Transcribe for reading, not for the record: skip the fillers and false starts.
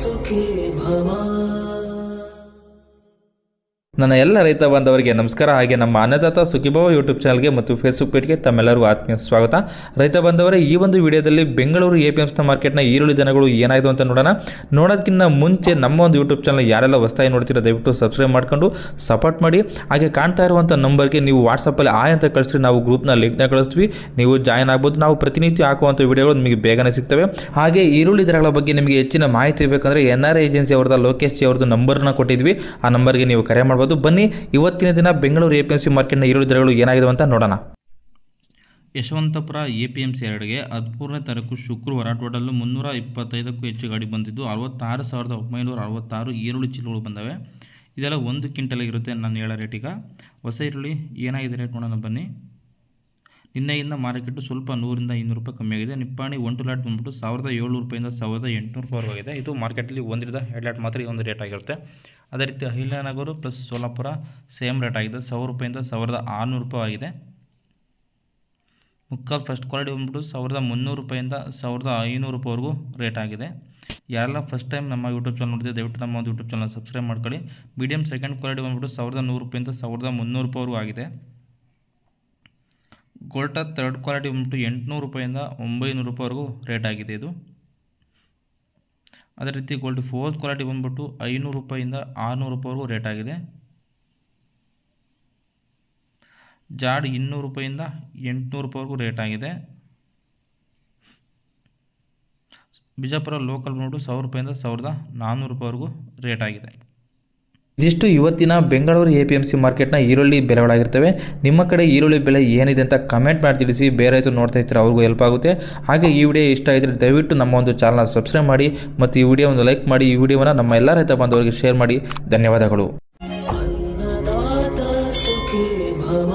ಸುಖೀ ಭವ. ನನ್ನ ಎಲ್ಲ ರೈತ ಬಾಂಧವರಿಗೆ ನಮಸ್ಕಾರ. ಹಾಗೆ ನಮ್ಮ ಅನ್ನದಾತ ಸುಖೀಭವ ಯೂಟ್ಯೂಬ್ ಚಾನಲ್ಗೆ ಮತ್ತು ಫೇಸ್ಬುಕ್ ಪೇಜ್ಗೆ ತಮ್ಮೆಲ್ಲರಿಗೂ ಆತ್ಮೀಯ ಸ್ವಾಗತ. ರೈತ ಬಾಂಧವರೇ, ಈ ಒಂದು ವಿಡಿಯೋದಲ್ಲಿ ಬೆಂಗಳೂರು APMC ಮಾರ್ಕೆಟ್ನ ಈರುಳ್ಳಿ ದನಗಳು ಏನಾಯಿತು ಅಂತ ನೋಡೋದಕ್ಕಿಂತ ಮುಂಚೆ ನಮ್ಮ ಒಂದು ಯೂಟ್ಯೂಬ್ ಚಾನಲ್ ಯಾರೆಲ್ಲ ಹೊಸದಾಗಿ ನೋಡ್ತೀರಾ ದಯವಿಟ್ಟು ಸಬ್ಸ್ಕ್ರೈಬ್ ಮಾಡ್ಕೊಂಡು ಸಪೋರ್ಟ್ ಮಾಡಿ. ಹಾಗೆ ಕಾಣ್ತಾ ಇರುವಂಥ ನಂಬರ್ಗೆ ನೀವು ವಾಟ್ಸಪ್ಪಲ್ಲಿ ಆಯ್ ಅಂತ ಕಳಿಸ್ರಿ, ನಾವು ಗ್ರೂಪ್ನ ಲಿಂಕ್ನ ಕಳಿಸ್ತೀವಿ, ನೀವು ಜಾಯ್ನ್ ಆಗ್ಬೋದು. ನಾವು ಪ್ರತಿನಿತ್ಯ ಹಾಕುವಂಥ ವಿಡಿಯೋಗಳು ನಿಮಗೆ ಬೇಗನೆ ಸಿಗ್ತವೆ. ಹಾಗೆ ಈರುಳ್ಳಿ ದರಗಳ ಬಗ್ಗೆ ನಿಮಗೆ ಹೆಚ್ಚಿನ ಮಾಹಿತಿ ಬೇಕಂದರೆ NRI ಏಜೆನ್ಸಿ ಅವ್ರದ್ದು ಲೋಕೇಶ್ ಜಿ ಅವ್ರದ್ದು ನಂಬರ್ನ ಕೊಟ್ಟಿದ್ವಿ, ಆ ನಂಬರ್ಗೆ ನೀವು ಕರೆ ಮಾಡ್ಬೋದು. ಬನ್ನಿ ಇವತ್ತಿನ ದಿನ ಬೆಂಗಳೂರು APMC ಮಾರ್ಕೆಟ್ನ ಈರುಳ್ಳಿ ದರಗಳು ಏನಾಗಿದೆ ಅಂತ ನೋಡೋಣ. ಯಶವಂತಪುರ APMC 2ಗೆ 13ನೇ ತಾರೀಕು ಶುಕ್ರವಾರ ಟೋಟಲ್ 325ಕ್ಕೂ ಹೆಚ್ಚು ಗಾಡಿ ಬಂದಿದ್ದು 66,966 ಈರುಳ್ಳಿ ಚೀಲಗಳು ಬಂದವೆ. ಇದೆಲ್ಲ 1 ಕ್ವಿಂಟಲ್ಗಿರುತ್ತೆ ನಾನು ಹೇಳೋ ರೇಟೀಗ. ಹೊಸ ಈರುಳ್ಳಿ ಏನಾಗಿದೆ ರೇಟ್ ನೋಡೋಣ ಬನ್ನಿ. ನಿನ್ನೆಯಿಂದ ಮಾರ್ಕೆಟು ಸ್ವಲ್ಪ 100ರಿಂದ 200 ರೂಪಾಯಿ ಕಮ್ಮಿ ಆಗಿದೆ. ನಿಪ್ಪಾಣಿ 1 ಲಾಟ್ ಬಂದ್ಬಿಟ್ಟು 1,700 ರೂಪಾಯಿಂದ 1,800 ರೂಪಾಯಿ ಆಗಿದೆ. ಇದು ಮಾರ್ಕೆಟಲ್ಲಿ ಒಂದರಿಂದ 2 ಲಾಟ್ ಮಾತ್ರ ಈ ಒಂದು ರೇಟ್ ಆಗಿರುತ್ತೆ. ಅದೇ ರೀತಿ ಅಹಿಲ್ಯನಗರ ಪ್ಲಸ್ ಸೋಲಾಪುರ ಸೇಮ್ ರೇಟ್ ಆಗಿದೆ, 1,000 ರೂಪಾಯಿಂದ 1,600 ರೂಪಾಯಿ ಆಗಿದೆ. ಮುಕ್ಕಾಲ್ ಫಸ್ಟ್ ಕ್ವಾಲಿಟಿ ಬಂದ್ಬಿಟ್ಟು 1,300 ರೂಪಾಯಿಂದ 1,500 ರೂಪಾಯಿವರೆಗೂ ರೇಟ್ ಆಗಿದೆ. ಯಾರೆಲ್ಲ ಫಸ್ಟ್ ಟೈಮ್ ನಮ್ಮ ಯೂಟ್ಯೂಬ್ ಚಾನಲ್ ನೋಡ್ತೀವಿ ದಯವಿಟ್ಟು ನಮ್ಮ ಒಂದು ಯೂಟ್ಯೂಬ್ ಚಾನಲ್ ಸಬ್ಸ್ಕ್ರೈಬ್ ಮಾಡ್ಕೊಳ್ಳಿ. ಮೀಡಿಯಮ್ ಸೆಕೆಂಡ್ ಕ್ವಾಲಿಟಿ ಬಂದ್ಬಿಟ್ಟು 1,100 ರೂಪಾಯಿಂದ 1,300 ರೂಪಾಯಿವರೆಗೂ ಆಗಿದೆ. ಗೋಲ್ಟಾ ಥರ್ಡ್ ಕ್ವಾಲಿಟಿ ಬಂದ್ಬಿಟ್ಟು 800 ರೂಪಾಯಿಂದ 900 ರೂಪಾಯಿವರೆಗೂ ರೇಟ್ ಆಗಿದೆ ಇದು. ಅದೇ ರೀತಿ ಗೋಲ್ಡ್ ಫೋರ್ತ್ ಕ್ವಾಲಿಟಿ ಬಂದ್ಬಿಟ್ಟು 500 ರೂಪಾಯಿಂದ 600 ರೂಪಾಯಿವರೆಗೂ ರೇಟ್ ಆಗಿದೆ. ಜಾಡ್ 200 ರೂಪಾಯಿಂದ 800 ರೂಪಾಯಿವರೆಗೂ ರೇಟ್ ಆಗಿದೆ. ಬಿಜಾಪುರ ಲೋಕಲ್ ಬಂದ್ಬಿಟ್ಟು 1,000 ರೂಪಾಯಿಂದ 1,400 ರೂಪಾಯಿವರೆಗೂ ರೇಟ್ ಆಗಿದೆ. ಇದಿಷ್ಟು ಇವತ್ತಿನ ಬೆಂಗಳೂರು APMC ಮಾರ್ಕೆಟ್ನ ಈರುಳ್ಳಿ ಬೆಲೆಗಳಾಗಿರ್ತವೆ. ನಿಮ್ಮ ಕಡೆ ಈರುಳ್ಳಿ ಬೆಲೆ ಏನಿದೆ ಅಂತ ಕಮೆಂಟ್ ಮಾಡಿ ತಿಳಿಸಿ. ಬೇರೆ ರೈತರು ನೋಡ್ತಾ ಇರ್ತಾರೆ ಅವ್ರಿಗೂ ಹೆಲ್ಪ್ ಆಗುತ್ತೆ. ಹಾಗೆ ಈ ವಿಡಿಯೋ ಇಷ್ಟ ಆಗಿದ್ರೆ ದಯವಿಟ್ಟು ನಮ್ಮ ಒಂದು ಚಾನಲ್ನ ಸಬ್ಸ್ಕ್ರೈಬ್ ಮಾಡಿ ಮತ್ತು ಈ ವಿಡಿಯೋ ಒಂದು ಲೈಕ್ ಮಾಡಿ. ಈ ವಿಡಿಯೋವನ್ನು ನಮ್ಮ ಎಲ್ಲ ರೈತ ಬಾಂಧವರಿಗೆ ಶೇರ್ ಮಾಡಿ. ಧನ್ಯವಾದಗಳು. ಅನ್ನದಾತ ಸುಖೀ ಭವ.